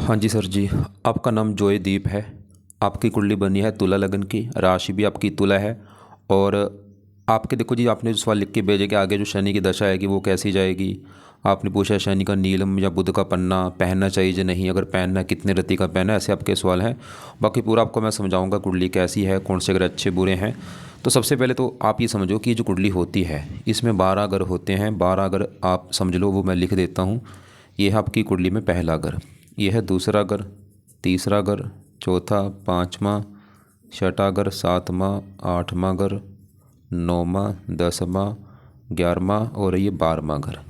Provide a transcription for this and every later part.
हाँ जी सर जी। आपका नाम जोयदीप है। आपकी कुंडली बनी है तुला लगन की, राशि भी आपकी तुला है। और आपके देखो जी, आपने जो सवाल लिख के भेजे कि आगे जो शनि की दशा आएगी वो कैसी जाएगी। आपने पूछा शनि का नीलम या बुध का पन्ना पहनना चाहिए या नहीं, अगर पहनना है कितने रत्ती का पहनना है, ऐसे आपके सवाल हैं। बाकी पूरा आपको मैं समझाऊंगा कुंडली कैसी है, कौन से ग्रह अच्छे बुरे हैं। तो सबसे पहले तो आप ये समझो कि जो कुंडली होती है इसमें 12 ग्रह होते हैं। 12 ग्रह आप समझ लो, वो मैं लिख देता हूँ। ये है आपकी कुंडली में पहला ग्रह, ये है दूसरा ग्रह, तीसरा ग्रह, चौथा, पाँचवा, छठा ग्रह, सातवां, आठवां ग्रह, नौवां, दसवां, 11वां और ये 12वां ग्रह।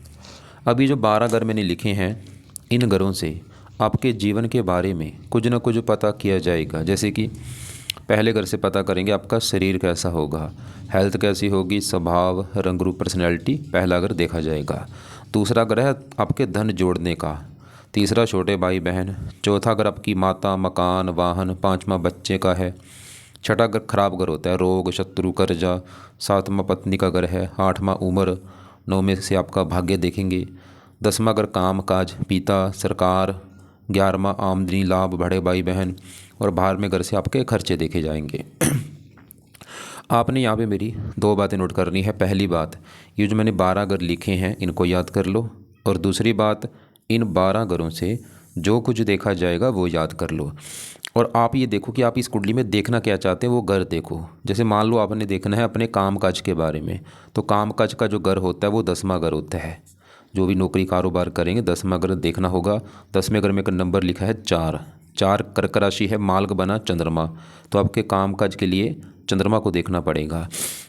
अभी जो 12 ग्रह मैंने लिखे हैं, इन ग्रहों से आपके जीवन के बारे में कुछ ना कुछ पता किया जाएगा। जैसे कि पहले ग्रह से पता करेंगे आपका शरीर कैसा होगा, हेल्थ कैसी होगी, स्वभाव, रंग रूप, पर्सनैलिटी, पहला ग्रह देखा जाएगा। दूसरा ग्रह है आपके धन जोड़ने का, तीसरा छोटे भाई बहन, चौथा ग्रह आपकी माता, मकान, वाहन, पांचवा बच्चे का है, छठा ग्रह खराब ग्रह होता है, रोग, शत्रु, कर्जा, सातवां पत्नी का ग्रह है, आठवां उम्र, नौवें से आपका भाग्य देखेंगे, दसवां ग्रह काम काज, पिता, सरकार, 11वां आमदनी, लाभ, बड़े भाई बहन, और 12वें ग्रह से आपके खर्चे देखे जाएंगे। आपने यहाँ पे मेरी दो बातें नोट करनी है। पहली बात, ये जो मैंने 12 ग्रह लिखे हैं इनको याद कर लो। और दूसरी बात, इन 12 ग्रहों से जो कुछ देखा जाएगा वो याद कर लो। और आप ये देखो कि आप इस कुंडली में देखना क्या चाहते हैं, वो ग्रह देखो। जैसे मान लो आपने देखना है अपने काम काज के बारे में, तो काम काज का जो ग्रह होता है वो 10वां ग्रह होता है। जो भी नौकरी कारोबार करेंगे 10वां ग्रह देखना होगा। 10वें ग्रह में एक नंबर लिखा है 4, 4 कर्क राशि है, मार्ग बना चंद्रमा, तो आपके काम काज के लिए चंद्रमा को देखना पड़ेगा।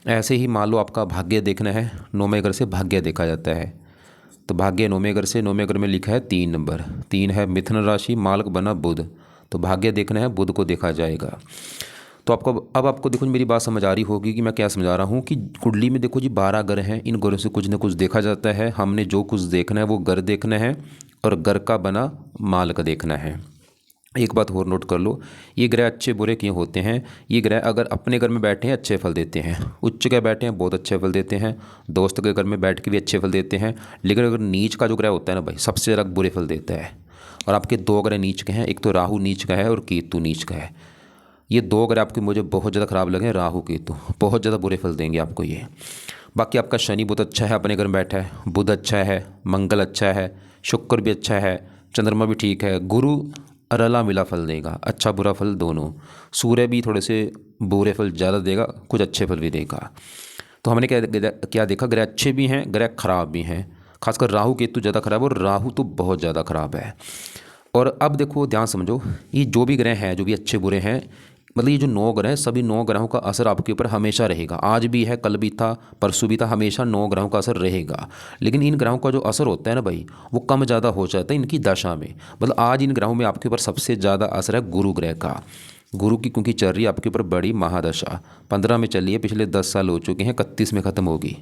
ऐसे ही मान लो आपका भाग्य देखना है, 9वें ग्रह से भाग्य देखा जाता है, तो भाग्य 9वें ग्रह से, 9वें ग्रह में लिखा है 3 नंबर, 3 है मिथुन राशि, मार्ग बना बुध, तो भाग्य देखना है, बुध को देखा जाएगा। तो आपको अब आपको देखो मेरी बात समझ आ रही होगी कि मैं क्या समझा रहा हूँ। कि कुंडली में देखो जी 12 ग्रह हैं, इन ग्रहों से कुछ ना कुछ देखा जाता है। हमने जो कुछ देखना है वो ग्रह देखना है, और ग्रह का बना माल का देखना है। एक बात और नोट कर लो, ये ग्रह अच्छे बुरे क्यों होते हैं। ये ग्रह अगर अपने घर में बैठे हैं अच्छे फल देते हैं, उच्च के बैठे हैं बहुत अच्छे फल देते हैं, दोस्त के घर में बैठ के भी अच्छे फल देते हैं। लेकिन अगर नीच का जो ग्रह होता है ना भाई, सबसे ज़्यादा बुरे फल देता है। और आपके दो ग्रह नीच के हैं, एक तो राहु नीच का है और केतु नीच का है। ये दो ग्रह आपके मुझे बहुत ज़्यादा खराब लगे, राहु केतु बहुत ज़्यादा बुरे फल देंगे आपको ये। बाकी आपका शनि बहुत अच्छा है, अपने घर में बैठा है, बुध अच्छा है, मंगल अच्छा है, शुक्र भी अच्छा है, चंद्रमा भी ठीक है, गुरु रला मिला फल देगा, अच्छा बुरा फल दोनों। सूर्य भी थोड़े से बुरे फल ज़्यादा देगा, कुछ अच्छे फल भी देगा। तो हमने क्या देखा, ग्रह अच्छे भी हैं, ग्रह खराब भी हैं। खासकर राहु केतु ज़्यादा खराब है, और राहु तो बहुत ज़्यादा खराब है। और अब देखो ध्यान समझो, ये जो भी ग्रह हैं, जो भी अच्छे बुरे हैं, मतलब ये जो 9 ग्रह हैं, सभी 9 ग्रहों का असर आपके ऊपर हमेशा रहेगा। आज भी है, कल भी था, परसों भी था, हमेशा 9 ग्रहों का असर रहेगा। लेकिन इन ग्रहों का जो असर होता है ना भाई, वो कम ज़्यादा हो जाता है इनकी दशा में। मतलब आज इन ग्रहों में आपके ऊपर सबसे ज़्यादा असर है गुरु ग्रह का। गुरु की क्योंकि चल रही है आपके ऊपर बड़ी महादशा, 15 में चली है, पिछले 10 साल हो चुके हैं, 31 में ख़त्म होगी।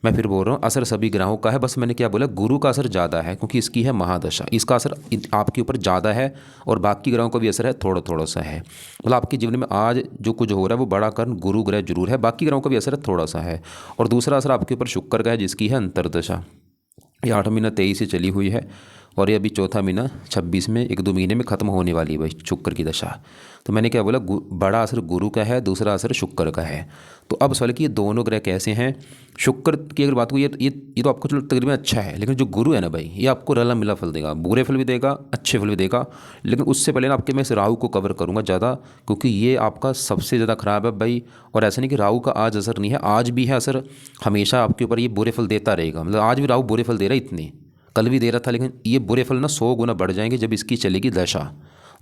मैं फिर बोल रहा हूँ, असर सभी ग्रहों का है, बस मैंने क्या बोला, गुरु का असर ज़्यादा है क्योंकि इसकी है महादशा, इसका असर आपके ऊपर ज़्यादा है। और बाकी ग्रहों का भी असर है, थोड़ा थोड़ा सा है। मतलब आपके जीवन में आज जो कुछ हो रहा है वो बड़ा कारण गुरु ग्रह जरूर है, बाकी ग्रहों का भी असर है, थोड़ा सा है। और दूसरा असर आपके ऊपर शुक्र का है, जिसकी है अंतरदशा। ये 8 महीना 23 से चली हुई है, और ये अभी चौथा महीना 26 में, 1-2 महीने में ख़त्म होने वाली है भाई शुक्र की दशा। तो मैंने क्या बोला, बड़ा असर गुरु का है, दूसरा असर शुक्र का है। तो अब सवाल कि ये दोनों ग्रह कैसे हैं। शुक्र की अगर बात को, ये तो आपको चलो तकरीबन अच्छा है, लेकिन जो गुरु है ना भाई, ये आपको रला मिला फल देगा, बुरे फल भी देगा, अच्छे फल भी देगा। लेकिन उससे पहले ना आपके मैं इस राहु को कवर करूँगा ज़्यादा, क्योंकि ये आपका सबसे ज़्यादा ख़राब है भाई। और ऐसा नहीं कि राहु का आज असर नहीं है, आज भी है असर, हमेशा आपके ऊपर ये बुरे फल देता रहेगा। मतलब आज भी राहु बुरे फल दे रहा है, इतने कल भी दे रहा था, लेकिन ये बुरे फल ना 100 गुना बढ़ जाएंगे जब इसकी चलेगी दशा।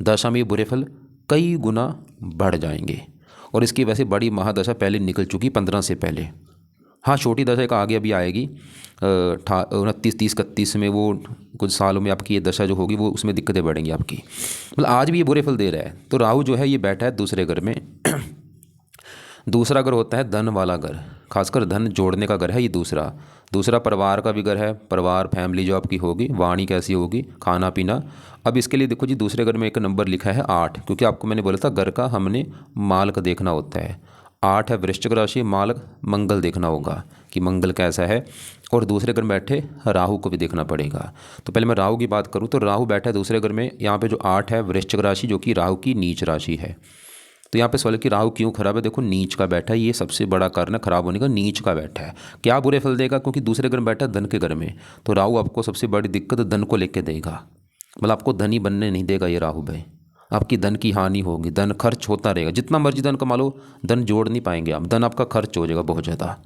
दशा में ये बुरे फल कई गुना बढ़ जाएंगे। और इसकी वैसे बड़ी महादशा पहले निकल चुकी 15 से पहले। हाँ, छोटी दशा का आगे अभी आएगी, 29, 30, 31 में, वो कुछ सालों में आपकी ये दशा जो होगी वो उसमें दिक्कतें बढ़ेंगी आपकी। मतलब आज भी ये बुरे फल दे रहा है। तो राहु जो है ये बैठा है दूसरे घर में। दूसरा घर होता है धन वाला घर, खासकर धन जोड़ने का घर है ये दूसरा। दूसरा परिवार का भी घर है, परिवार फैमिली जो आपकी होगी, वाणी कैसी होगी, खाना पीना। अब इसके लिए देखो जी, दूसरे घर में एक नंबर लिखा है 8, क्योंकि आपको मैंने बोला था घर का हमने माल का देखना होता है। 8 है वृश्चिक राशि, माल मंगल देखना होगा कि मंगल कैसा है, और दूसरे घर में बैठे राहु को भी देखना पड़ेगा। तो पहले मैं राहु की बात करूँ तो राहु बैठा है दूसरे घर में, यहाँ पे जो 8 है वृश्चिक राशि, जो कि राहु की नीच राशि है। तो यहाँ पे सवाल कि राहु क्यों खराब है, देखो नीच का बैठा है, ये सबसे बड़ा कारण है खराब होने का, नीच का बैठा है। क्या बुरे फल देगा, क्योंकि दूसरे घर में बैठा है धन के घर में, तो राहु आपको सबसे बड़ी दिक्कत धन को लेकर देगा, मतलब आपको धनी बनने नहीं देगा ये राहु भाई। आपकी धन की हानि होगी, धन खर्च होता रहेगा, जितना मर्जी धन कमा लो धन जोड़ नहीं पाएंगे आप, धन आपका खर्च हो जाएगा बहुत ज़्यादा,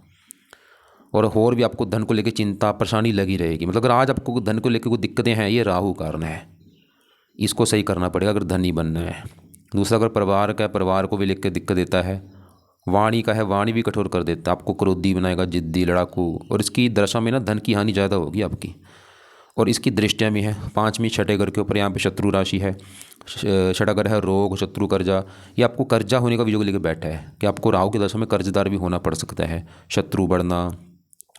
और भी आपको धन को लेकर चिंता परेशानी लगी रहेगी। मतलब अगर आज आपको धन को लेकर कोई दिक्कतें हैं, ये राहु कारण है, इसको सही करना पड़ेगा अगर धनी बनना है। दूसरा अगर परिवार का है, परिवार को भी लेकर दिक्कत देता है। वाणी का है, वाणी भी कठोर कर देता है, आपको क्रोधी बनाएगा, जिद्दी, लड़ाकू, और इसकी दशा में ना धन की हानि ज़्यादा होगी आपकी। और इसकी दृष्टियाँ भी हैं, 5वीं छठे घर के ऊपर, यहाँ पे शत्रु राशि है, छठा घर है रोग, शत्रु, कर्जा, ये आपको कर्जा होने का भी योग लेकर बैठा है कि आपको राहु की दशा में कर्जदार भी होना पड़ सकता है, शत्रु बढ़ना,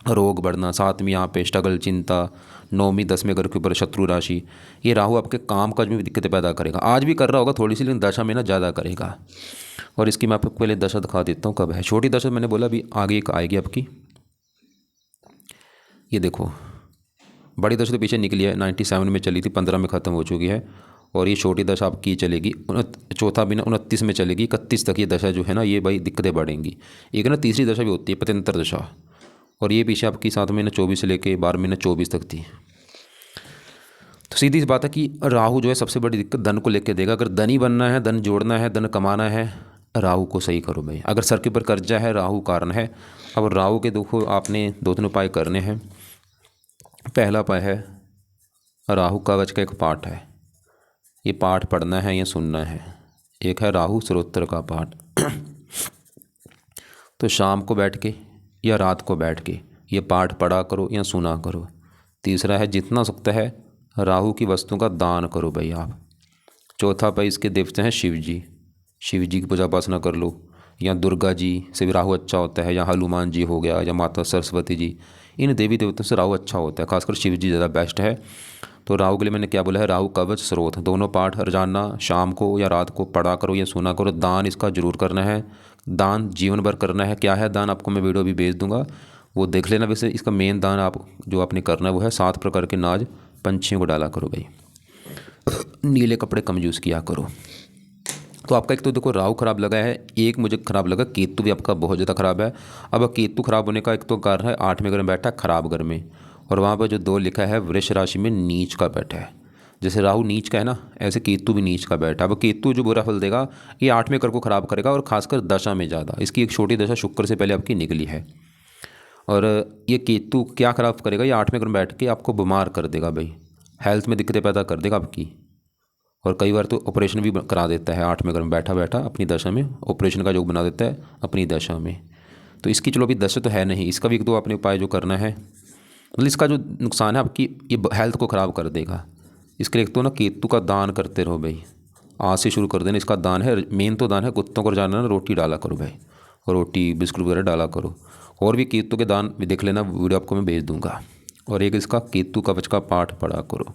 रोग बढ़ना। 7वीं यहाँ पे स्ट्रगल, चिंता, 9वीं 10वें घर के ऊपर शत्रु राशि, ये राहु आपके काम काज में भी दिक्कतें पैदा करेगा। आज भी कर रहा होगा थोड़ी सी, लेकिन दशा में ना ज़्यादा करेगा। और इसकी मैं आपको पहले दशा दिखा देता हूँ कब है। छोटी दशा मैंने बोला अभी आगे एक आएगी आपकी, ये देखो। बड़ी दशा तो पीछे निकली है, 97 में चली थी, 15 में ख़त्म हो चुकी है। और ये छोटी दशा आपकी चलेगी चौथा महीना 29 में चलेगी, 31 तक ये दशा जो है ना, ये भाई दिक्कतें बढ़ेंगी। एक ना तीसरी दशा भी होती है, पत्यंतर दशा, और ये पीछे आपकी 7 महीना 24 से लेके 12 महीना 24 तक थी। तो सीधी सी बात है कि राहु जो है सबसे बड़ी दिक्कत धन को लेकर देगा। अगर धनी बनना है, धन जोड़ना है, धन कमाना है, राहु को सही करो भाई। अगर सर के ऊपर कर्जा है, राहु कारण है। अब राहु के देखो आपने 2-3 उपाय करने हैं। पहला उपाय है राहु कवच का एक पाठ है, ये पाठ पढ़ना है या सुनना है। एक है राहु स्तोत्र का पाठ तो शाम को बैठ के या रात को बैठ के ये पाठ पढ़ा करो या सुना करो। तीसरा है जितना सकता है राहु की वस्तुओं का दान करो भाई आप। चौथा भाई इसके देवते हैं शिव जी, शिव जी की पूजा उपासना कर लो, या दुर्गा जी से भी राहु अच्छा होता है, या हनुमान जी हो गया, या माता सरस्वती जी, इन देवी देवताओं से राहु अच्छा होता है। खासकर शिव जी ज़्यादा बेस्ट है। तो राहु के लिए मैंने क्या बोला है, राहु कवच स्रोत, दोनों पाठ रोजाना शाम को या रात को पढ़ा करो या सुना करो। दान इसका जरूर करना है, दान जीवन भर करना है। क्या है दान, आपको मैं वीडियो भी भेज दूंगा, वो देख लेना। वैसे इसका मेन दान आप जो आपने करना है वो है 7 प्रकार के नाज पंछियों को डाला करो भाई, नीले कपड़े कम यूज़ किया करो। तो आपका एक तो देखो राहु खराब लगा है, एक मुझे खराब लगा केतु भी आपका बहुत ज़्यादा खराब है। अब केतु खराब होने का एक तो कारण है 8वें घर में बैठा है खराब घर में, और वहाँ पर जो 2 लिखा है वृष राशि में नीच का बैठा है। जैसे राहु नीच का है ना, ऐसे केतु भी नीच का बैठा है। अब केतु जो बुरा फल देगा ये 8वें घर को खराब करेगा, और खासकर दशा में ज़्यादा। इसकी एक छोटी दशा शुक्र से पहले आपकी निकली है, और ये केतु क्या खराब करेगा, ये 8वें घर में बैठ के आपको बीमार कर देगा भाई, हेल्थ में दिक्कतें पैदा कर देगा आपकी। और कई बार तो ऑपरेशन भी करा देता है 8वें घर में बैठा बैठा, अपनी दशा में ऑपरेशन का योग बना देता है अपनी दशा में। तो इसकी चलो अभी दशा तो है नहीं, इसका भी एक दो अपने उपाय जो करना है। मतलब इसका जो नुकसान है आपकी, ये हेल्थ को ख़राब कर देगा। इसके लिए एक तो ना केतु का दान करते रहो भाई, आज से शुरू कर देना। इसका दान है, मेन तो दान है कुत्तों को रोजाना ना रोटी डाला करो भाई, रोटी बिस्कुट वगैरह डाला करो। और भी केतु के दान भी देख लेना, वीडियो आपको मैं भेज दूंगा। और एक इसका केतु कवच का पाठ पढ़ा करो,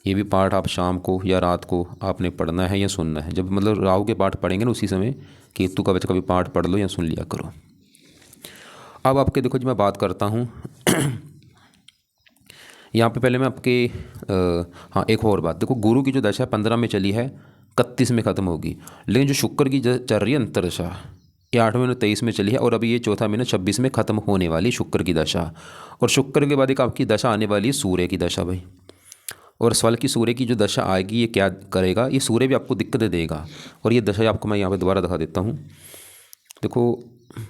ये भी पाठ आप शाम को या रात को आपने पढ़ना है या सुनना है। जब मतलब राहु के पाठ पढ़ेंगे ना, उसी समय केतु कवच का भी पाठ पढ़ लो या सुन लिया करो। अब आपके देखो जी मैं बात करता हूँ यहाँ पे पहले मैं आपके हाँ एक और बात देखो, गुरु की जो दशा 15 में चली है, 31 में ख़त्म होगी। लेकिन जो शुक्र की चल रही है अंतरदशा, ये 8वें महीने 23 में चली है, और अभी ये चौथा महीना 26 में ख़त्म होने वाली शुक्र की दशा। और शुक्र के बाद एक आपकी दशा आने वाली है सूर्य की दशा भाई। और सवाल की सूर्य की जो दशा आएगी ये क्या करेगा, ये सूर्य भी आपको दिक्कतें देगा। और ये दशा आपको मैं यहाँ पे दोबारा दिखा देता हूँ। देखो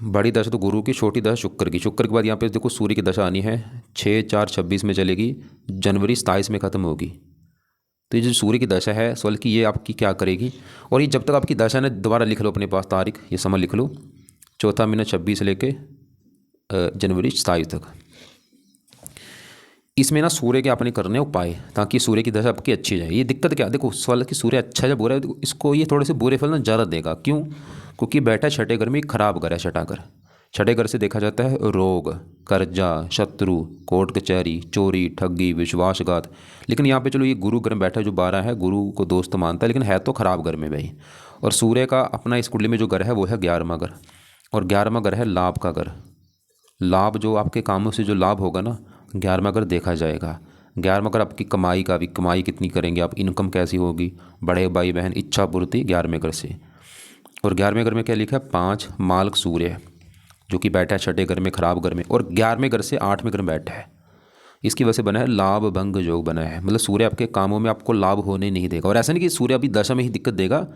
बड़ी दशा तो गुरु की, छोटी दशा शुक्र की। शुक्र के बाद यहाँ पे देखो सूर्य की दशा आनी है, 6/4/26 में चलेगी, जनवरी 27 में ख़त्म होगी। तो ये जो सूर्य की दशा है सवाल की, ये आपकी क्या करेगी। और ये जब तक आपकी दशा ने, दोबारा लिख लो अपने पास तारीख, ये समय लिख लो, चौथा महीना 26 से लेके जनवरी 27 तक। इसमें ना सूर्य के आपने करने उपाय, ताकि सूर्य की दशा आपकी अच्छी जाए। ये दिक्कत क्या, देखो सवाल कि सूर्य अच्छा जब हो रहा है, इसको ये थोड़े से बुरे फल ना ज़्यादा देगा। क्यों, क्योंकि बैठा छठे घर में, खराब घर है छठा घर। छठे घर से देखा जाता है रोग, कर्जा, शत्रु, कोर्ट कचहरी, चोरी, ठगी, विश्वासघात। लेकिन यहाँ पे चलो ये गुरु घर में बैठा जो 12 है, गुरु को दोस्त मानता है, लेकिन है तो खराब घर में भाई। और सूर्य का अपना इस कुंडली में जो घर है वो है 11वां घर, और 11वां घर है लाभ का घर। लाभ जो आपके कामों से जो लाभ होगा ना, 11वां घर देखा जाएगा। 11वां घर आपकी कमाई का भी, कमाई कितनी करेंगे आप, इनकम कैसी होगी, बड़े भाई बहन, इच्छा पूर्ति 11वें घर से। और 11वें घर में क्या लिखा है, 5 मालक सूर्य जो कि बैठा है छठे घर में, खराब घर में, और 11वें घर से 8वें घर में बैठा है। इसकी वजह से बना है लाभ भंग योग बना है, मतलब सूर्य आपके कामों में आपको लाभ होने नहीं देगा। और ऐसा नहीं कि सूर्य अभी दशा में ही दिक्कत देगा,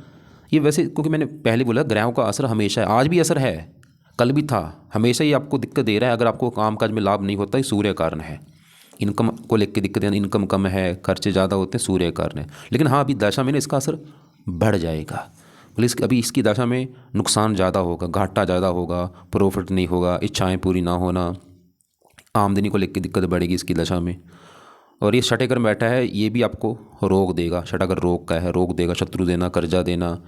ये वैसे क्योंकि मैंने पहले बोला ग्रहों का असर हमेशा है, आज भी असर है, कल भी था, हमेशा ही आपको दिक्कत दे रहा है। अगर आपको काम काज में लाभ नहीं होता, ये सूर्य कारण है। इनकम को लेकर दिक्कत है, इनकम कम है, खर्चे ज़्यादा होते हैं, सूर्य कारण है। लेकिन हाँ, अभी दशा में ना इसका असर बढ़ जाएगा, बोले अभी इसकी दशा में नुकसान ज़्यादा होगा, घाटा ज़्यादा होगा, प्रॉफिट नहीं होगा, इच्छाएं पूरी ना होना, आमदनी को लेकर दिक्कत बढ़ेगी इसकी दशा में। और ये छठे घर में बैठा है, ये भी आपको रोग देगा। छठा घर रोग का है, रोग देगा, शत्रु देना, कर्जा देना।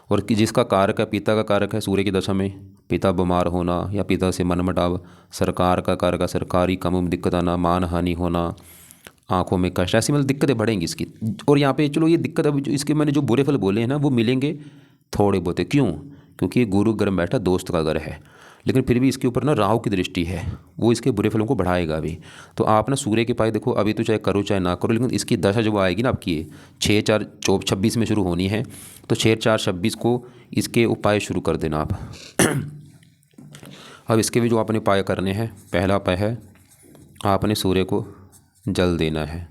और कि जिसका कारक है, पिता का कारक है सूर्य की दशा में, पिता बीमार होना या पिता से मनमुटाव। सरकार का कारक है, सरकारी कामों में दिक्कत आना, मान हानि होना, आंखों में कष्ट, ऐसी मतलब दिक्कतें बढ़ेंगी इसकी। और यहाँ पे चलो ये दिक्कत, अब जो इसके मैंने जो बुरे फल बोले हैं ना, वो मिलेंगे थोड़े बहुते। क्यों? क्योंकि ये गुरु घर में बैठा दोस्त का घर है, लेकिन फिर भी इसके ऊपर ना राहु की दृष्टि है, वो इसके बुरे फलों को बढ़ाएगा भी। तो आप ना सूर्य के पाए देखो, अभी तो चाहे करो चाहे ना करो, लेकिन इसकी दशा जब आएगी ना आपकी, 6/4/26 में शुरू होनी है, तो 6/4/26 को इसके उपाय शुरू कर देना आप। अब इसके भी जो आपने उपाय करने हैं, पहला उपाय है आपने सूर्य को जल देना है।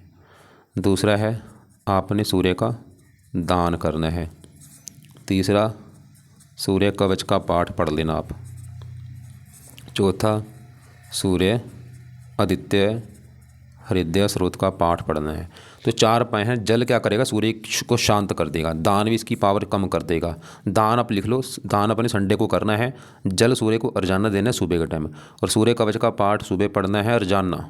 दूसरा है आपने सूर्य का दान करना है। तीसरा, सूर्य कवच का पाठ पढ़ लेना आप। चौथा, सूर्य आदित्य हृदय स्रोत का पाठ पढ़ना है। तो 4 उपाय हैं। जल क्या करेगा, सूर्य को शांत कर देगा। दान भी इसकी पावर कम कर देगा। दान आप लिख लो, दान अपने संडे को करना है। जल सूर्य को अर्जाना देना है सुबह के टाइम। और सूर्य कवच का पाठ सुबह पढ़ना है, अर्जाना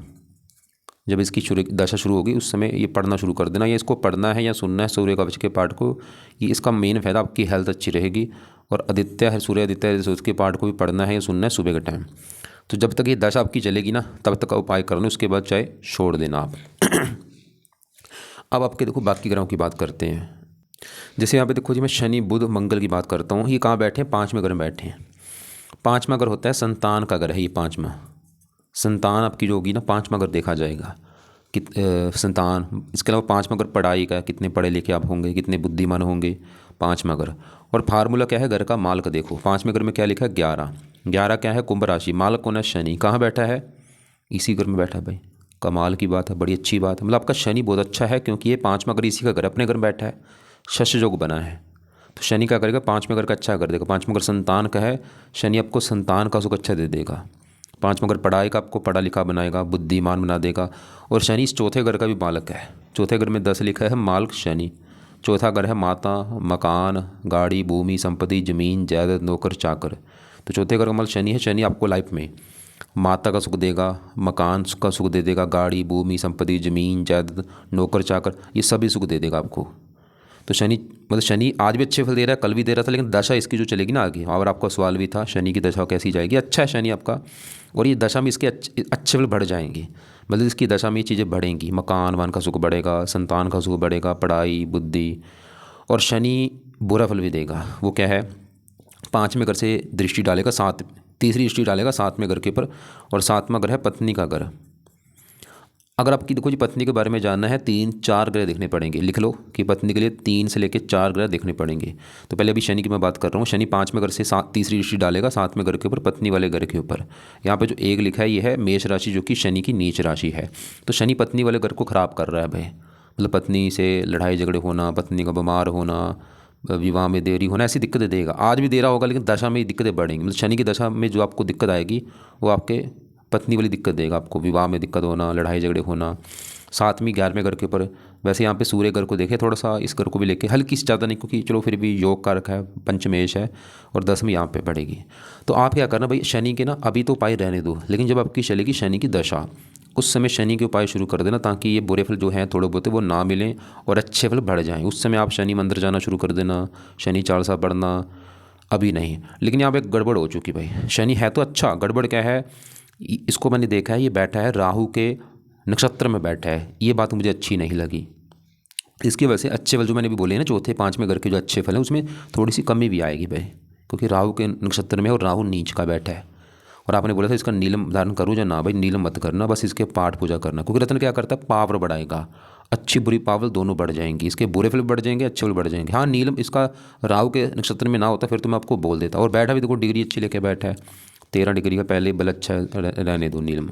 जब इसकी दशा शुरू होगी उस समय ये पढ़ना शुरू कर देना। ये इसको पढ़ना है या सुनना है सूर्य कवच के पाठ को। ये इसका मेन फायदा, आपकी हेल्थ अच्छी रहेगी। और आदित्य है, सूर्य आदित्य है, उसके पाठ को भी पढ़ना है या सुनना है सुबह के टाइम। तो जब तक ये दशा आपकी चलेगी ना, तब तक का उपाय करना, उसके बाद चाहे छोड़ देना आप। अब आपके देखो बाकी ग्रहों की बात करते हैं। जैसे यहाँ पे देखो जी, मैं शनि बुध मंगल की बात करता हूँ। ये कहाँ बैठे हैं, 5वें घर में बैठे हैं। 5वां घर होता है संतान का घर है, ये 5वां संतान आपकी जो होगी ना, 5वां घर देखा जाएगा कि संतान। इसके अलावा 5वां घर पढ़ाई का, कितने पढ़े लिखे आप होंगे, कितने बुद्धिमान होंगे, 5वां घर। और फार्मूला क्या है, घर का मालक देखो, 5वें घर में क्या लिखा है, 11। 11 क्या है, कुंभ राशि, मालक कौन है, शनि। कहाँ बैठा है, इसी घर में बैठा है भाई। कमाल की बात है, बड़ी अच्छी बात है। मतलब आपका शनि बहुत अच्छा है, क्योंकि ये 5वां घर इसी का घर, अपने घर में बैठा है, शश योग बना है। तो शनि क्या करेगा, 5वें घर का अच्छा कर देगा। 5वां घर संतान का है, शनि आपको संतान का सुख अच्छा दे देगा। 5वां घर पढ़ाई का आपको पढ़ा लिखा बनाएगा, बुद्धिमान बना देगा। और शनि इस चौथे घर का भी मालक है। चौथे घर में 10 लिखा है, मालक शनि। चौथा घर है माता, मकान, गाड़ी, भूमि, संपत्ति, जमीन, जायदाद, नौकर चाकर। तो चौथे घर का मालक शनि है। शनि आपको लाइफ में माता का सुख देगा, मकान का सुख दे देगा, गाड़ी, भूमि, संपत्ति, जमीन, जायदाद, नौकर चाकर, ये सभी सुख दे देगा आपको। तो शनि मतलब शनि आज भी अच्छे फल दे रहा है, कल भी दे रहा था, लेकिन दशा इसकी जो चलेगी ना आगे, और आपका सवाल भी था शनि की दशा कैसी जाएगी, अच्छा है शनि आपका। और ये दशा में इसके अच्छे फल बढ़ जाएंगे, मतलब इसकी दशा में ये चीज़ें बढ़ेंगी। मकान वान का सुख बढ़ेगा, संतान का सुख बढ़ेगा, पढ़ाई, बुद्धि। और शनि बुरा फल भी देगा, वो क्या है, 5वें घर से दृष्टि डालेगा, तीसरी दृष्टि डालेगा 7वें घर के ऊपर। और 7वां घर है पत्नी का घर। अगर आपकी देखो जी पत्नी के बारे में जानना है, 3-4 ग्रह देखने पड़ेंगे। लिख लो कि पत्नी के लिए 3 से लेकर 4 ग्रह देखने पड़ेंगे। तो पहले अभी शनि की मैं बात कर रहा हूँ। शनि 5वें घर से तीसरी दृष्टि डालेगा 7वें घर के ऊपर, पत्नी वाले घर के ऊपर। यहाँ पे जो 1 लिखा है ये है मेष राशि, जो कि शनि की नीच राशि है। तो शनि पत्नी वाले घर को खराब कर रहा है भाई, मतलब पत्नी से लड़ाई झगड़े होना, पत्नी का बीमार होना, विवाह में देरी होना, ऐसी दिक्कतें देगा। आज भी दे रहा होगा, लेकिन दशा में दिक्कतें बढ़ेंगी। मतलब शनि की दशा में जो आपको दिक्कत आएगी, वो आपके पत्नी वाली दिक्कत देगा आपको, विवाह में दिक्कत होना, लड़ाई झगड़े होना। 7वीं 11वें घर के ऊपर, वैसे यहाँ पे सूर्य घर को देखे थोड़ा सा, इस घर को भी लेके हल्की सी, ज़्यादा नहीं, क्योंकि चलो फिर भी योग का रखा है, पंचमेश है, और 10वीं यहाँ पे बढ़ेगी। तो आप क्या करना भाई, शनि के ना अभी तो उपाय रहने दो, लेकिन जब आपकी चलेगी शनि की दशा, उस समय शनि के उपाय शुरू कर देना, ताकि ये बुरे फल जो हैं थोड़े बहुत वो ना मिलें और अच्छे फल बढ़ जाएँ। उस समय आप शनि मंदिर जाना शुरू कर देना, शनि चालीसा पढ़ना। अभी नहीं, लेकिन यहाँ पे गड़बड़ हो चुकी भाई। शनि है तो अच्छा, गड़बड़ क्या है, इसको मैंने देखा है, ये बैठा है राहु के नक्षत्र में बैठा है, ये बात मुझे अच्छी नहीं लगी। इसकी वजह से अच्छे फल जो मैंने भी बोले हैं ना, चौथे 5वें घर के जो अच्छे फल हैं, उसमें थोड़ी सी कमी भी आएगी भाई, क्योंकि राहु के नक्षत्र में और राहु नीच का बैठा है। और आपने बोला था इसका नीलम धारण करूँ या ना, भाई नीलम मत करना, बस इसके पाठ पूजा करना, क्योंकि रत्न क्या करता है, पावर बढ़ाएगा, अच्छी बुरी पावर दोनों बढ़ जाएंगी, इसके बुरे फल बढ़ जाएंगे, अच्छे फल बढ़ जाएंगे। हाँ नीलम इसका राहु के नक्षत्र में ना होता फिर तो मैं आपको बोल देता। और बैठा भी देखो डिग्री अच्छी लेके बैठा है, 13 डिग्री का, पहले बल अच्छा है, रहने दो नीलम।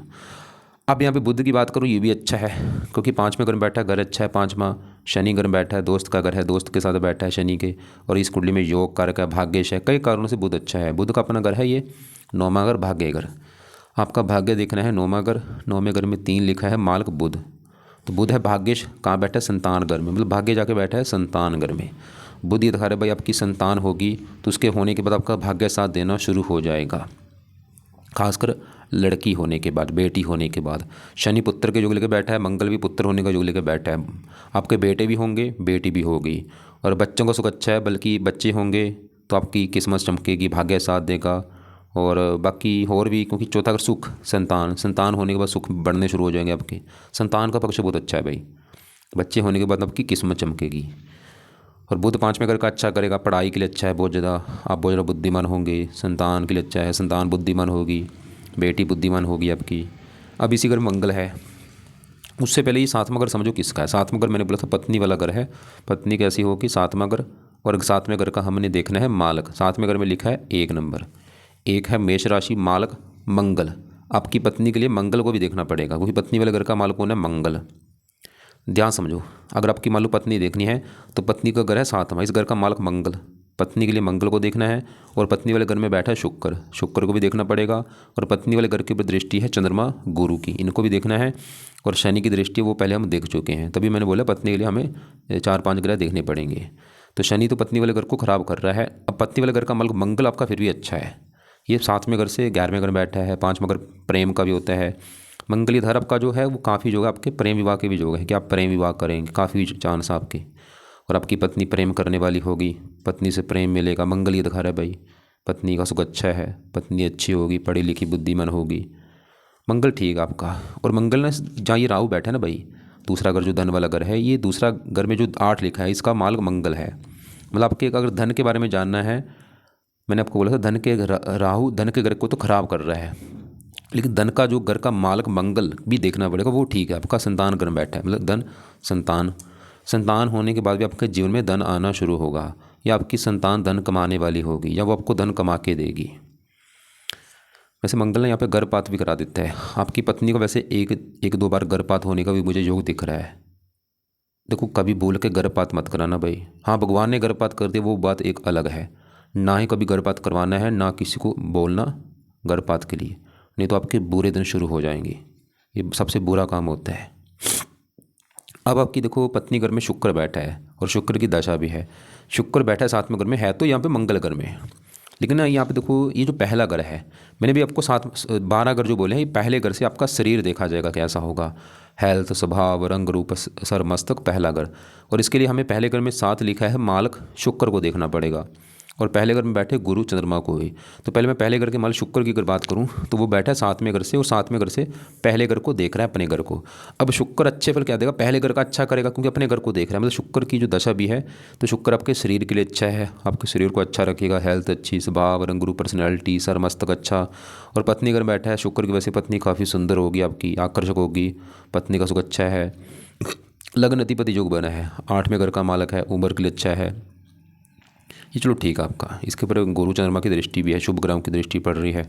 अब यहाँ पे बुध की बात करूँ, ये भी अच्छा है, क्योंकि 5वें घर में बैठा है, घर अच्छा है 5वां। शनि घर में बैठा है, दोस्त का घर है, दोस्त के साथ बैठा है शनि के, और इस कुंडली में योग कारक है, भाग्यश है, कई कारणों से बुध अच्छा है। बुध का अपना घर है ये 9वां घर, भाग्य घर। आपका भाग्य देखना है 9वां घर, 9वें घर में 3 लिखा है, मालक बुध, तो बुध है भाग्यश, कहाँ बैठा है, संतान घर में, मतलब भाग्य जाके बैठा है संतान घर में। बुध ये दिखा रहा है भाई आपकी संतान होगी तो उसके होने के बाद आपका भाग्य साथ देना शुरू हो जाएगा, खासकर लड़की होने के बाद, बेटी होने के बाद। शनि पुत्र के योग लेके बैठा है, मंगल भी पुत्र होने का योग लेके बैठा है, आपके बेटे भी होंगे, बेटी भी होगी, और बच्चों का सुख अच्छा है, बल्कि बच्चे होंगे तो आपकी किस्मत चमकेगी, भाग्य साथ देगा। और बाकी और भी, क्योंकि चौथा अगर सुख, संतान, संतान होने के बाद सुख बढ़ने शुरू हो जाएंगे आपके, संतान का पक्ष बहुत अच्छा है भाई, बच्चे होने के बाद आपकी किस्मत चमकेगी। और बुध 5वें घर का अच्छा करेगा, पढ़ाई के लिए अच्छा है बहुत ज़्यादा, आप बहुत ज़्यादा बुद्धिमान होंगे, संतान के लिए अच्छा है, संतान बुद्धिमान होगी, बेटी बुद्धिमान होगी आपकी। अब इसी घर में मंगल है, उससे पहले ये 7वां घर समझो किसका है। 7वां घर मैंने बोला था पत्नी वाला घर है, पत्नी कैसी होगी, 7वां घर। और 7वें घर का हमने देखना है मालक, 7वें घर में लिखा है 1 नंबर, एक है मेष राशि, मालक मंगल। आपकी पत्नी के लिए मंगल को भी देखना पड़ेगा, क्योंकि पत्नी वाले घर का मालक कौन है, मंगल। ध्यान समझो, अगर आपकी मान लो पत्नी देखनी है तो पत्नी का घर है 7वां, इस घर का मालक मंगल, पत्नी के लिए मंगल को देखना है। और पत्नी वाले घर में बैठा है शुक्र, शुक्र को भी देखना पड़ेगा। और पत्नी वाले घर के ऊपर दृष्टि है चंद्रमा गुरु की, इनको भी देखना है। और शनि की दृष्टि वो पहले हम देख चुके हैं, तभी मैंने बोला पत्नी के लिए हमें 4-5 ग्रह देखने पड़ेंगे। तो शनि तो पत्नी वाले घर को खराब कर रहा है। अब पत्नी वाले घर का मालक मंगल आपका फिर भी अच्छा है, ये 7वें घर से 11वें घर में बैठा है। 5वां घर प्रेम का भी होता है, मंगली धर आपका जो है वो काफ़ी जो है आपके प्रेम विवाह के भी योग है कि आप प्रेम विवाह करेंगे, काफ़ी चांस आपके। और आपकी पत्नी प्रेम करने वाली होगी, पत्नी से प्रेम मिलेगा, मंगल ये दिखा रहा है भाई, पत्नी का सुख अच्छा है, पत्नी अच्छी होगी, पढ़ी लिखी बुद्धिमान होगी, मंगल ठीक है आपका। और मंगल ना जहाँ ये राहु बैठा है ना भाई, दूसरा घर जो धन वाला घर है, ये दूसरा घर में जो 8 लिखा है इसका मालक मंगल है। मतलब आपके अगर धन के बारे में जानना है, मैंने आपको बोला था धन के राहु धन के घर को तो खराब कर रहा है, लेकिन धन का जो घर का मालक मंगल भी देखना पड़ेगा, वो ठीक है। आपका संतान घर में बैठा है, मतलब धन संतान, संतान होने के बाद भी आपके जीवन में धन आना शुरू होगा, या आपकी संतान धन कमाने वाली होगी, या वो आपको धन कमा के देगी। वैसे मंगल ने यहाँ पे गर्भपात भी करा देता है। आपकी पत्नी को वैसे एक दो बार गर्भपात होने का भी मुझे योग दिख रहा है। देखो कभी बोल के गर्भपात मत कराना भाई, हाँ भगवान ने गर्भपात कर दिया वो बात एक अलग है, ना ही कभी गर्भपात करवाना है, ना किसी को बोलना गर्भपात के लिए, नहीं तो आपके बुरे दिन शुरू हो जाएंगे, ये सबसे बुरा काम होता है। अब आपकी देखो पत्नी घर में शुक्र बैठा है, और शुक्र की दशा भी है, शुक्र बैठा है 7वें घर में, है तो यहाँ पे मंगल घर में, लेकिन ना यहाँ पे देखो ये जो पहला घर है, मैंने भी आपको 12 घर जो बोले हैं, ये पहले घर से आपका शरीर देखा जाएगा कैसा होगा, हेल्थ, स्वभाव, रंग रूप, सर मस्तक, पहला घर। और इसके लिए हमें पहले घर में 7 लिखा है, मालक शुक्र को देखना पड़ेगा, और पहले घर में बैठे गुरु चंद्रमा को ही। तो पहले मैं पहले घर के मालक शुक्र की अगर बात करूं तो वो बैठा है 7वें घर से, और 7वें घर से पहले घर को देख रहा है, अपने घर को। अब शुक्र अच्छे फल क्या देगा, पहले घर का अच्छा करेगा, क्योंकि अपने घर को देख रहा है, मतलब शुक्र की जो दशा भी है, तो शुक्र आपके शरीर के लिए अच्छा है, आपके शरीर को अच्छा रखेगा, हेल्थ अच्छी, स्वभाव, रंग रूप, पर्सनैलिटी, सर मस्तक अच्छा। और पत्नी घर बैठा है शुक्र की, वैसे पत्नी काफ़ी सुंदर होगी आपकी, आकर्षक होगी, पत्नी का सुख अच्छा है, लग्न अधिपति योग बना है, 8वें घर का मालक है, उम्र के लिए अच्छा है, ये चलो ठीक है आपका। इसके ऊपर गुरु चंद्रमा की दृष्टि भी है, शुभ ग्रहों की दृष्टि पड़ रही है,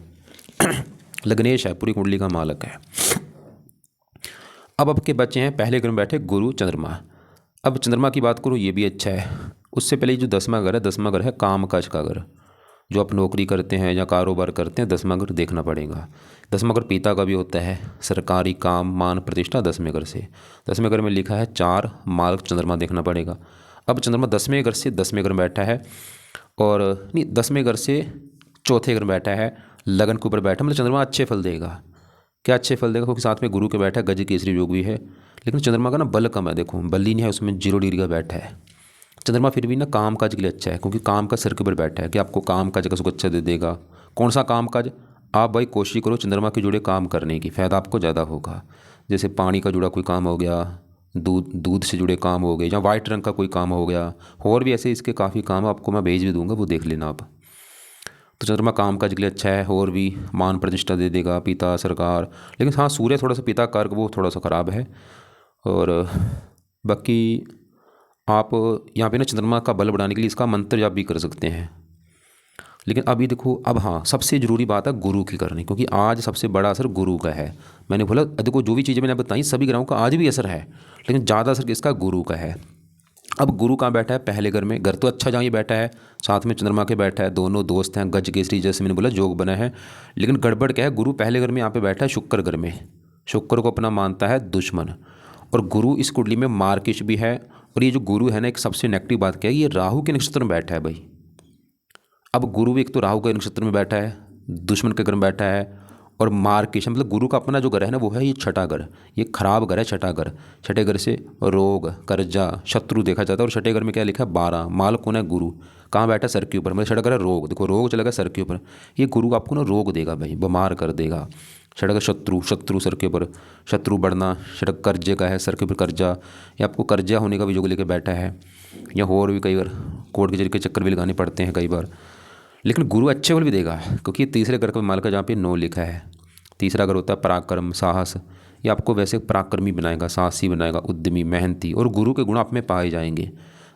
लग्नेश है, पूरी कुंडली का मालक है। अब आपके बच्चे हैं पहले घर में बैठे गुरु चंद्रमा। अब चंद्रमा की बात करूँ ये भी अच्छा है, उससे पहले जो 10वां घर है, 10वां घर है काम काज का घर, जो आप नौकरी करते हैं या कारोबार करते हैं, 10वां घर देखना पड़ेगा। 10वां घर पिता का भी होता है, सरकारी काम, मान प्रतिष्ठा 10वें घर से। 10वें घर में लिखा है 4, मालक चंद्रमा देखना पड़ेगा। अब चंद्रमा 10वें घर से 10वें घर में बैठा है, और नहीं 10वें घर से चौथे घर में बैठा है, लगन के ऊपर बैठा, मतलब चंद्रमा अच्छे फल देगा। क्या अच्छे फल देगा, क्योंकि साथ में गुरु के बैठा है, गज केसरी योग भी है, लेकिन चंद्रमा का ना बल कम है, देखो बल ही नहीं है उसमें, 0 डिग्री का बैठा है। चंद्रमा फिर भी ना काम काज के लिए अच्छा है, क्योंकि काम का सिर के ऊपर बैठा है कि आपको काम काज का सुख अच्छा दे देगा। कौन सा काम काज, आप भाई कोशिश करो चंद्रमा के जुड़े काम करने की, फ़ायदा आपको ज़्यादा होगा। जैसे पानी का जुड़ा कोई काम हो गया, दूध से जुड़े काम हो गए, या वाइट रंग का कोई काम हो गया, और भी ऐसे इसके काफ़ी काम आपको मैं भेज भी दूंगा, वो देख लेना आप। तो चंद्रमा काम काज के लिए अच्छा है, और भी मान प्रतिष्ठा दे देगा, पिता सरकार। लेकिन हाँ, सूर्य थोड़ा सा पिता कर्क वो थोड़ा सा ख़राब है। और बाकी आप यहाँ पे ना चंद्रमा का बल बढ़ाने के लिए इसका मंत्र जाप भी कर सकते हैं। लेकिन अभी देखो, अब हाँ, सबसे ज़रूरी बात है गुरु की करनी, क्योंकि आज सबसे बड़ा असर गुरु का है। मैंने बोला देखो, जो भी चीज़ें मैंने बताई सभी ग्रहों का आज भी असर है, लेकिन ज़्यादा असर किसका, गुरु का है। अब गुरु कहाँ बैठा है, पहले घर में। घर तो अच्छा जहाँ ये बैठा है, साथ में चंद्रमा के बैठा है, दोनों दोस्त हैं, गज केसरी, जैसे मैंने बोला जोग बना है। लेकिन गड़बड़ क्या है, गुरु पहले घर में यहाँ पे बैठा है शुक्र घर में। शुक्र को अपना मानता है दुश्मन, और गुरु इस कुंडली में मार्किश भी है। और ये जो गुरु है ना, एक सबसे नेगेटिव बात क्या है, ये राहु के नक्षत्र में बैठा है भाई। अब गुरु भी एक तो राहु के नक्षत्र में बैठा है, दुश्मन के घर में बैठा है, और मार्किश मतलब गुरु का अपना जो घर है ना, वो है ये छठा घर। ये खराब घर है, छठा घर। छठे घर से रोग, कर्जा, शत्रु देखा जाता है। और छठे घर में क्या लिखा है, 12। माल कौन है, गुरु। कहाँ बैठा है, सर के ऊपर। मतलब छठा घर है रोग, देखो रोग चला गया सर के ऊपर। ये गुरु आपको ना रोग देगा भाई, बीमार कर देगा। छठा घर शत्रु, शत्रु सर के ऊपर, शत्रु बढ़ना। छठा कर्जे का है, सर के ऊपर कर्जा, या आपको कर्जा होने का भी योग लेकर बैठा है। या और भी कई बार कोर्ट कचहरी के चक्कर भी लगाने पड़ते हैं कई बार। लेकिन गुरु अच्छे फल भी देगा, क्योंकि तीसरे घर का माल का जहाँ पे 9 लिखा है। तीसरा घर होता है पराक्रम, साहस। ये आपको वैसे पराक्रमी बनाएगा, साहसी बनाएगा, उद्यमी, मेहनती। और गुरु के गुण आप में पाए जाएंगे।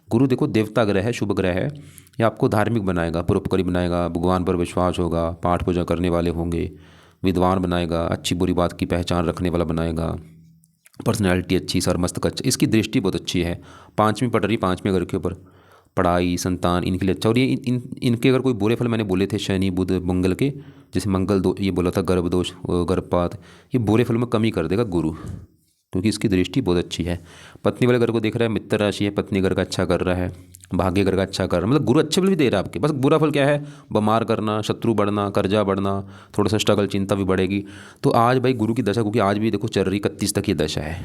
गुरु देखो देवता ग्रह है, शुभ ग्रह है। ये आपको धार्मिक बनाएगा, परोपकारी बनाएगा, भगवान पर विश्वास होगा, पाठ पूजा करने वाले होंगे, विद्वान बनाएगा, अच्छी बुरी बात की पहचान रखने वाला बनाएगा, पर्सनैलिटी अच्छी, सर मस्तक अच्छा। इसकी दृष्टि बहुत अच्छी है, 5वीं पड़ रही, 5वें घर के ऊपर। पढ़ाई, संतान, इनके लिए अच्छा। और ये इनके अगर कोई बुरे फल मैंने बोले थे शनि बुध मंगल के, जैसे मंगल दो ये बोला था गर्भ दोष, गर्भपात, ये बुरे फल में कमी कर देगा गुरु, क्योंकि इसकी दृष्टि बहुत अच्छी है। पत्नी वाले घर को देख रहा है, मित्र राशि है, पत्नी घर का अच्छा कर रहा है, भाग्य घर का अच्छा कर रहा है। मतलब गुरु अच्छे फल भी दे रहा है आपके। बस बुरा फल क्या है, बीमार करना, शत्रु बढ़ना, कर्जा बढ़ना, थोड़ा सा स्ट्रगल, चिंता भी बढ़ेगी। तो आज भाई गुरु की दशा, क्योंकि आज भी देखो चल रही 31 तक ये दशा है,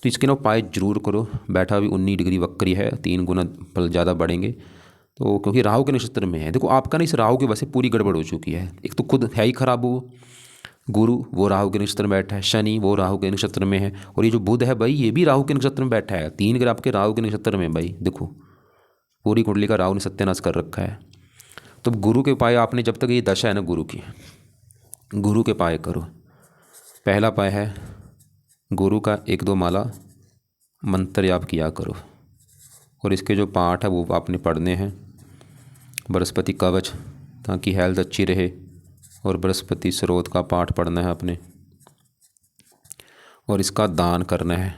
तो इसके ना उपाय जरूर करो। बैठा भी 19 डिग्री वक्री है, 3 गुना फल ज़्यादा बढ़ेंगे। तो क्योंकि राहु के नक्षत्र में है, देखो आपका ना इस राहु की वजह से पूरी गड़बड़ हो चुकी है। एक तो खुद है ही खराब वो गुरु, वो राहु के नक्षत्र में बैठा है। शनि वो राहु के नक्षत्र में है। और ये जो बुध है भाई, ये भी राहु के नक्षत्र में बैठा है। 3 ग्रह आपके राहु के नक्षत्र में भाई, देखो पूरी कुंडली का राहु ने सत्यानाश कर रखा है। तो गुरु के उपाय आपने, जब तक ये दशा है ना गुरु की, गुरु के उपाय करो। पहला उपाय है गुरु का 1-2 माला मंत्र जाप किया करो, और इसके जो पाठ है वो आपने पढ़ने हैं। बृहस्पति कवच, ताकि हेल्थ अच्छी रहे, और बृहस्पति स्रोत का पाठ पढ़ना है आपने, और इसका दान करना है।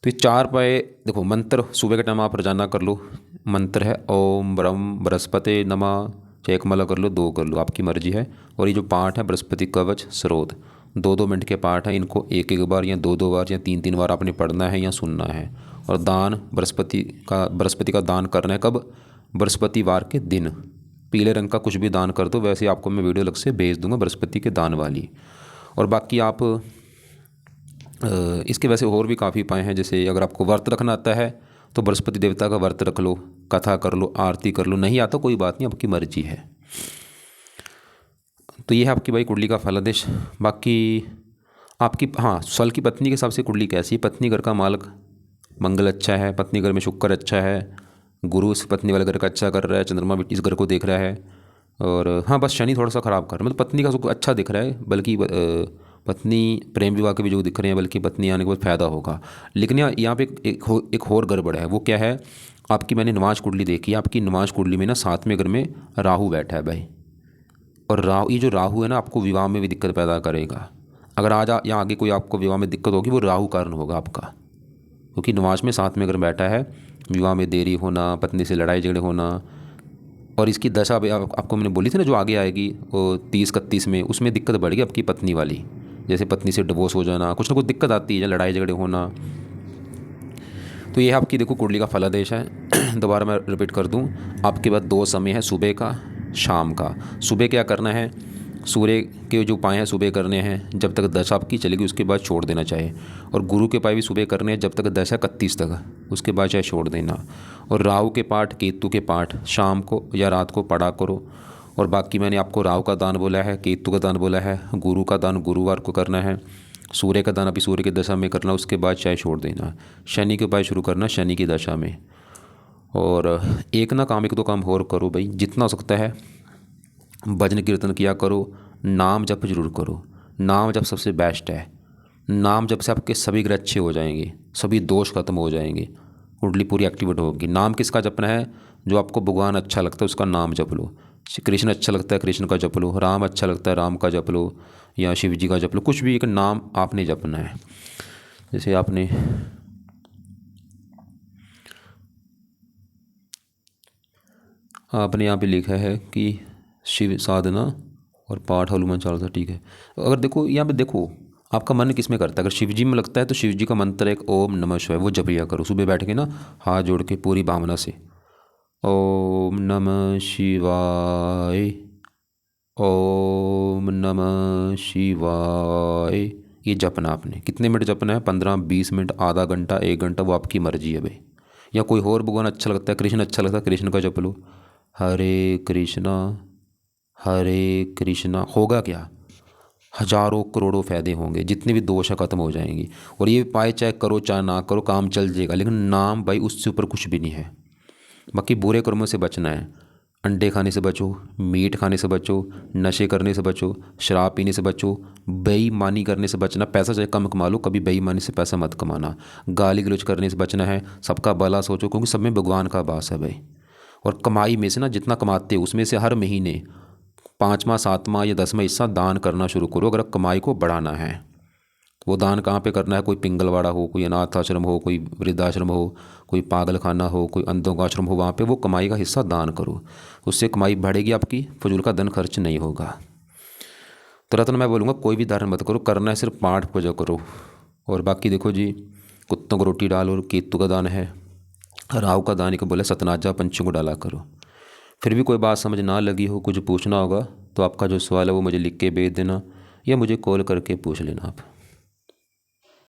तो ये 4 उपाय देखो। मंत्र सुबह के टाइम आप रोजाना कर लो। मंत्र है ओम ब्रह्म बृहस्पति नमः, चाहे 1 माला कर लो, 2 कर लो, आपकी मर्जी है। और ये जो पाठ है बृहस्पति कवच स्रोत, 2-2 मिनट के पाठ है। इनको 1-1 बार या 2-2 बार या 3-3 बार आपने पढ़ना है या सुनना है। और दान बृहस्पति का दान करना है। कब, बृहस्पतिवार के दिन। पीले रंग का कुछ भी दान कर दो, वैसे आपको मैं वीडियो अलग से भेज दूंगा बृहस्पति के दान वाली। और बाकी आप इसके वैसे और भी काफ़ी उपाय हैं। जैसे अगर आपको व्रत रखना आता है तो बृहस्पति देवता का व्रत रख लो, कथा कर लो, आरती कर लो। नहीं आता कोई बात नहीं, आपकी मर्जी है। तो ये है आपकी भाई कुंडली का फलादेश। बाकी आपकी हाँ, सल की पत्नी के हिसाब से कुंडली कैसी है। पत्नी घर का मालक मंगल अच्छा है, पत्नी घर में शुक्र अच्छा है, गुरु इस पत्नी वाले घर का अच्छा कर रहा है, चंद्रमा भी इस घर को देख रहा है। और हाँ, बस शनि थोड़ा सा ख़राब कर रहा है। मतलब पत्नी का सुख अच्छा दिख रहा है, बल्कि पत्नी प्रेम विवाह के भी जो दिख रहे हैं, बल्कि पत्नी आने के बाद फ़ायदा होगा। लेकिन यहाँ पे एक और गड़बड़ है। वो क्या है, आपकी मैंने नमाज कुंडली देखी है। आपकी नमाज कुंडली में ना 7वें घर में राहु बैठा है भाई। और राहु, ये जो राहु है ना, आपको विवाह में भी दिक्कत पैदा करेगा। अगर आज या आगे कोई आपको विवाह में दिक्कत होगी, वो राहु कारण होगा आपका, क्योंकि नमाज में 7वें घर बैठा है। विवाह में देरी होना, पत्नी से लड़ाई झगड़े होना। और इसकी दशा आपको मैंने बोली थी ना, जो आगे आएगी वो 30-31 में, उसमें दिक्कत बढ़ेगी आपकी पत्नी वाली। जैसे पत्नी से डिवोर्स हो जाना, कुछ ना कुछ दिक्कत आती है, या लड़ाई झगड़े होना। तो ये आपकी देखो कुंडली का फलादेश है। दोबारा मैं रिपीट कर दूं, आपके पास 2 समय है, सुबह का, शाम का। सुबह क्या करना है, सूर्य के जो उपाय हैं सुबह करने हैं, जब तक दशा आपकी चलेगी उसके बाद छोड़ देना चाहिए। और गुरु के उपाय भी सुबह करने हैं, जब तक दशा 31 तक, उसके बाद चाहे छोड़ देना। और राहु के पाठ, केतु के पाठ शाम को या रात को पढ़ा करो। और बाकी मैंने आपको राहु का दान बोला है, केतु का दान बोला है, गुरु का दान गुरुवार को करना है, सूर्य का दान अभी सूर्य की दशा में करना, उसके बाद चाहे छोड़ देना। शनि के उपाय शुरू करना शनि की दशा में। और एक 2 काम और करो भाई, जितना हो सकता है भजन कीर्तन किया करो, नाम जप जरूर करो। नाम जप सबसे बेस्ट है। नाम जप से आपके सभी ग्रह अच्छे हो जाएंगे, सभी दोष खत्म हो जाएंगे, कुंडली पूरी एक्टिवेट होगी। नाम किसका जपना है? जो आपको भगवान अच्छा लगता है उसका नाम जप लो। कृष्ण अच्छा लगता है कृष्ण का जप लो, राम अच्छा लगता है राम का जप लो, या शिव जी का जप लो। कुछ भी एक नाम आपने जपना है। जैसे आपने यहाँ पे लिखा है कि शिव साधना और पाठ हनुमान चालीसा, ठीक है। अगर देखो यहाँ पे देखो आपका मन किस में करता है। अगर शिव जी में लगता है तो शिव जी का मंत्र एक ओम नमः शिवाय, वो जप लिया करो सुबह बैठ के ना, हाथ जोड़ के पूरी भावना से, ओम नमः शिवाय, ओम नमः शिवाय। ये जपना आपने कितने मिनट जपना है? 15-20 मिनट, आधा घंटा, 1 घंटा, वो आपकी मर्जी है भाई। या कोई और भगवान अच्छा लगता है, कृष्ण अच्छा लगता है, कृष्ण का जप लो, हरे कृष्णा। होगा क्या? हजारों करोड़ों फायदे होंगे, जितने भी दोष है खत्म हो जाएंगी। और ये पाए चाहे करो चाहे ना करो, काम चल जाएगा। लेकिन नाम भाई उससे ऊपर कुछ भी नहीं है। बाकी बुरे कर्मों से बचना है। अंडे खाने से बचो, मीट खाने से बचो, नशे करने से बचो, शराब पीने से बचो, बेईमानी करने से बचना। पैसा चाहे कम कमा लो, कभी बेईमानी से पैसा मत कमाना। गाली गलौज करने से बचना है। सबका भला सोचो, क्योंकि सब में भगवान का वास है भाई। और कमाई में से ना जितना कमाते हो उसमें से हर महीने 5वां 7वां या 10वां हिस्सा दान करना शुरू करो, अगर कमाई को बढ़ाना है। वो दान कहाँ पे करना है? कोई पिंगलवाड़ा हो, कोई अनाथ आश्रम हो, कोई वृद्धाश्रम हो, कोई पागल खाना हो, कोई अंधों का आश्रम हो, वहाँ पे वो कमाई का हिस्सा दान करो। उससे कमाई बढ़ेगी आपकी, फजूल का धन खर्च नहीं होगा। तो रत्न मैं बोलूँगा कोई भी धारण मत करो, करना है सिर्फ पाठ पूजा करो। और बाकी देखो जी, कुत्तों को रोटी डालो, और केतु का दान है, राहु का दान को बोले सतनाजा पंछियों को डाला करो। फिर भी कोई बात समझ ना लगी हो, कुछ पूछना होगा तो आपका जो सवाल है वो मुझे लिख के भेज देना, या मुझे कॉल करके पूछ लेना आप।